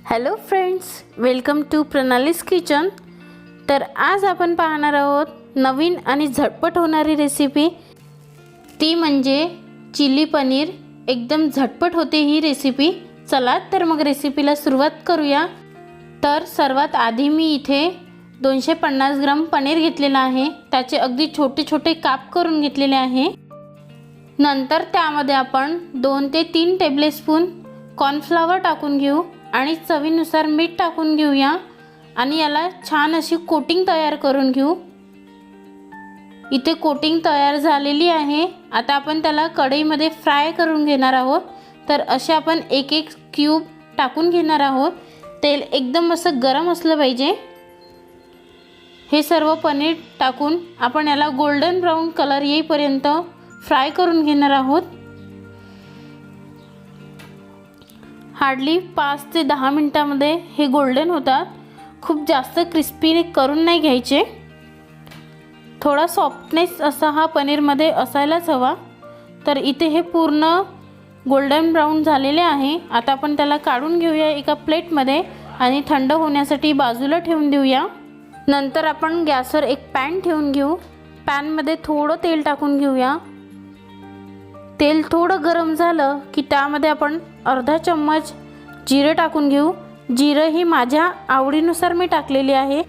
Hello friends, welcome to Pranali's kitchen. तर आज आपण पाहणार आहोत नवीन आणि झटपट होणारी रेसिपी, ती म्हणजे चिली पनीर। एकदम झटपट होते ही रेसिपी। चला तर मग रेसिपीला सुरुवात करूया। तर सर्वात आधी मी इथे 250 ग्राम पनीर घेतलेला आहे। त्याचे अगदी छोटे छोटे काप करून घेतलेले आहे। नंतर त्यामध्ये आपण 2 ते 3 टेबलस्पून कॉर्नफ्लॉवर टाकून घेऊ आणि चवीनुसार मीठ टाकून घेऊया आणि याला छान अशी कोटिंग तयार करून घेऊ। इथे कोटिंग तयार झालेली आहे। आता आपण त्याला कढईमध्ये फ्राय करून घेणार आहोत। तर असे आपण एक एक क्यूब टाकून घेणार आहोत। तेल एकदम असं गरम असलं पाहिजे। हे सर्व पनीर टाकून आपण याला गोल्डन ब्राउन कलर येईपर्यंत फ्राय करून घेणार आहोत। हार्डली 5 ते 10 मिनिटांमध्ये हे गोल्डन होतात। खूप जास्त क्रिस्पी करून नाही घ्यायचे। थोडा सॉफ्टनेस असा हा पनीरमध्ये असायलाच हवा। तर इथे हे पूर्ण गोल्डन ब्राउन झालेले आहे। आता आपण त्याला काढून घेऊया एका प्लेटमध्ये आणि थंड होण्यासाठी बाजूला ठेवून देऊया। नंतर आपण गॅसवर एक पॅन ठेवून घेऊ। पॅनमध्ये थोडं तेल टाकून घेऊया। तेल थोडं गरम झालं की त्यामध्ये आपण अर्धा चम्मच जिरे टाकून घेऊ। जिरे ही माझ्या आवडीनुसार मी टाकलेली आहे,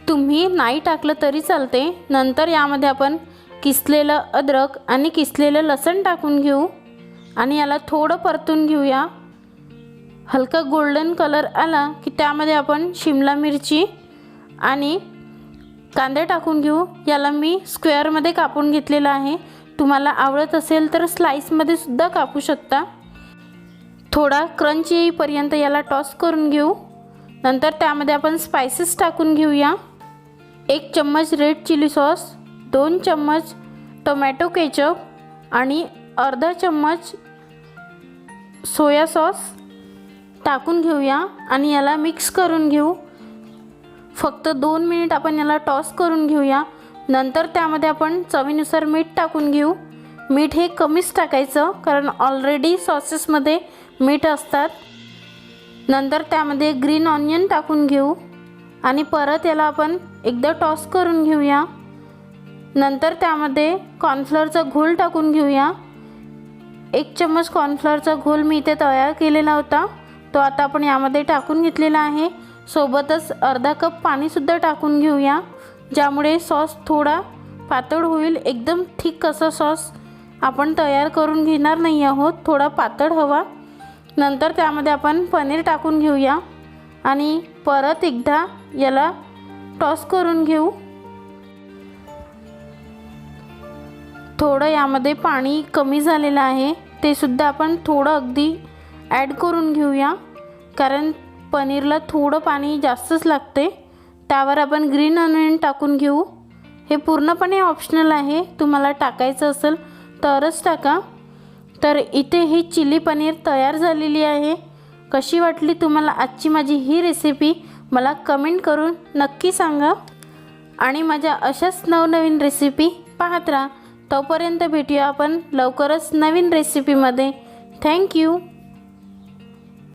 तुम्ही नाही टाकलं तरी चालते। नंतर यामध्ये आपण किसलेलं अद्रक आणि किसलेलं लसूण टाकून घेऊ आणि याला थोडं परतून घेऊया। हलका गोल्डन कलर आला की त्यामध्ये आपण शिमला मिरची आणि कांदे टाकून घेऊ। याला मी स्क्वेअरमध्ये कापून घेतलेला आहे। तुम्हाला आवडत असेल तर स्लाइसमध्ये सुद्धा कापू शकता। थोडा क्रंच येईपर्यंत याला टॉस करून घेऊ। नंतर त्यामध्ये आपण स्पाइसेस टाकून घेऊया। 1 चम्मच रेड चिली सॉस, 2 चम्मच टोमॅटो केचप आणि अर्धा चम्मच सोया सॉस टाकून घेऊया आणि याला मिक्स करून घेऊ। फक्त 2 मिनिट आपण याला टॉस करून घेऊया। नंतर त्यामध्ये आपण चवीनुसार मीठ टाकून घेऊ। मीठ हे कमीच टाकायचं, कारण ऑलरेडी सॉसेसमध्ये मीठ असतात। नंतर त्यामध्ये ग्रीन ऑनियन टाकून घेऊ आणि परत याला आपण एकदा टॉस करून घेऊया। नंतर त्यामध्ये कॉर्नफ्लोअरचा घोल टाकून घेऊया। 1 चम्मच कॉर्नफ्लोअरचा घोल मी इथे तयार केलेला होता, तो आता आपण यामध्ये टाकून घेतलेला आहे। सोबतच अर्धा कप पाणीसुद्धा टाकून घेऊया, ज्यामुळे सॉस थोडा पातळ होईल। एकदम थिक असा सॉस आपण तयार करून घेणार नाही आहोत, थोडा पातळ हवा। नंतर त्यामध्ये आपण पनीर टाकून घेऊया आणि परत एकदा याला टॉस करून घेऊ। थोडं यामध्ये पाणी कमी झालेलं आहे, ते सुद्धा आपण थोडं अगदी ॲड करून घेऊया, कारण पनीरला थोडं पाणी जास्तच लागते। त्यावर आपण ग्रीन ऑनियन टाकून घेऊ। हे पूर्णपणे ऑप्शनल आहे, तुम्हाला टाकायचं असेल तरच टाका। तर इथे ही चिली पनीर तयार झालेली आहे। कशी वाटली तुम्हाला आजची माझी ही रेसिपी, मला कमेंट करून नक्की सांगा आणि माझ्या अशाच नवनवीन रेसिपी पाहत राहा। तोपर्यंत भेटूया आपण लवकरच नवीन रेसिपीमध्ये। थँक्यू।